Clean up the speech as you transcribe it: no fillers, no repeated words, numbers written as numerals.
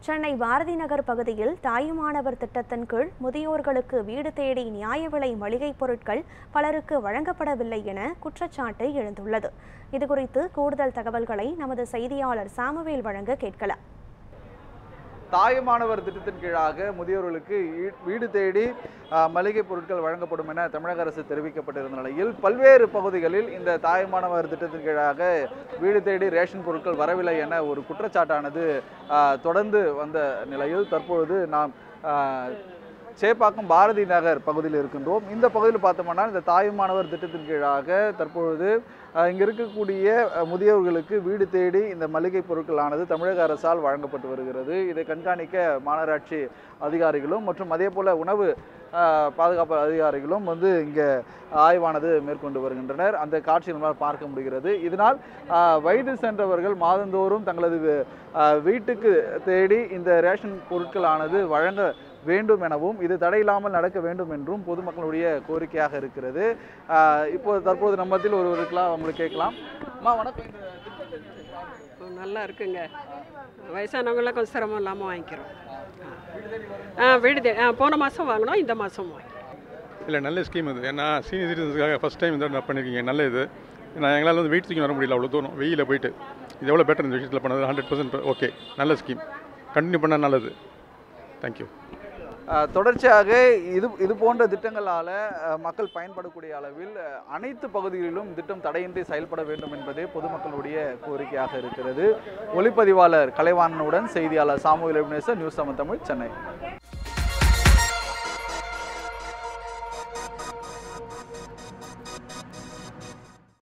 சென்னை பாரதி நகர் பகுதியில் தாயுமானவர் திட்டத்தின் கீழ் முதியோர்களுக்கு வீடு தேடி நியாய விலை மளிகைப் பொருட்கள் பலருக்கு வழங்கப்படவில்லை என குற்றச்சாட்டு எழுந்துள்ளது. இதுகுறித்து கூடுதல் தகவல்களை நமது செய்தியாளர் சாமுவேல் வழங்க கேட்கலாம். தாயுமானவர் திட்டத்தின் கீழாக முதியோர்களுக்கு வீடு தேடி மளிகை பொருட்கள் வழங்கப்படும் என தமிழக அரசு தெரிவிக்கப்பட்டிருந்த நிலையில் பல்வேறு பகுதிகளில் இந்த தாயுமானவர் திட்டத்தின் கீழாக வீடு தேடி ரேஷன் பொருட்கள் வரவில்லை என ஒரு குற்றச்சாட்டானது தொடர்ந்து வந்த நிலையில் தற்பொழுது நாம் சேப்பாக்கம் பாரதி நகர் பகுதியில் இருக்கின்றோம். இந்த பகுதியில் பார்த்தோம்னா இந்த தாயுமானவர் திட்டத்தின் கீழாக தற்பொழுது இங்கே இருக்கக்கூடிய முதியோர்களுக்கு வீடு தேடி இந்த மளிகை பொருட்களானது தமிழக அரசால் வழங்கப்பட்டு வருகிறது. இதை கண்காணிக்க மாநகராட்சி அதிகாரிகளும் மற்றும் அதே போல் உணவு பாதுகாப்பு அதிகாரிகளும் இங்கே ஆய்வானது மேற்கொண்டு வருகின்றனர். அந்த காட்சி நம்மால் பார்க்க முடிகிறது. இதனால் வயது சென்றவர்கள் மாதந்தோறும் தங்களது வீட்டுக்கு தேடி இந்த ரேஷன் பொருட்களானது வழங்க வேண்டும் எனவும் இது தடையில்லாமல் நடக்க வேண்டும் என்றும் பொதுமக்களுடைய கோரிக்கையாக இருக்கிறது. இப்போது தற்போது நம்மத்தில் ஒருவருக்கெல்லாம் அவங்களுக்கு கேட்கலாம். அம்மா வணக்கம். நல்லா இருக்குங்க. வயசானவங்களாம் கொஞ்சம் சிரமம் இல்லாமல் வாங்கிக்கிறோம். வீடு போன மாதம் வாங்கினோம், இந்த மாதம் வாங்கிக்கிறோம். இல்லை, நல்ல ஸ்கீம் இது. ஏன்னா சீனியர் சிட்டிசன்ஸுக்காக ஃபஸ்ட் டைம் இந்த பண்ணியிருக்கீங்க. நல்ல இது. நான் எங்களால் வெயிட் தூக்கி வர முடியல, அவ்வளோ தூரம் வெயிலில் போயிட்டு. இது எவ்வளோ பெட்டர் இந்த விஷயத்தில் பண்ணது. 100% ஓகே. நல்ல ஸ்கீம், கண்டினியூ பண்ணால் நல்லது. தேங்க்யூ. தொடர்ச்சியாக இது போன்ற திட்டங்களால் மக்கள் பயன்படக்கூடிய அளவில் அனைத்து பகுதிகளிலும் திட்டம் தடையின்றி செயல்பட வேண்டும் என்பதே பொதுமக்களுடைய கோரிக்கையாக இருக்கிறது. ஒளிப்பதிவாளர் கலைவாணனுடன் செய்தியாளர் சாமுவேல், நியூஸ் 7 தமிழ், சென்னை.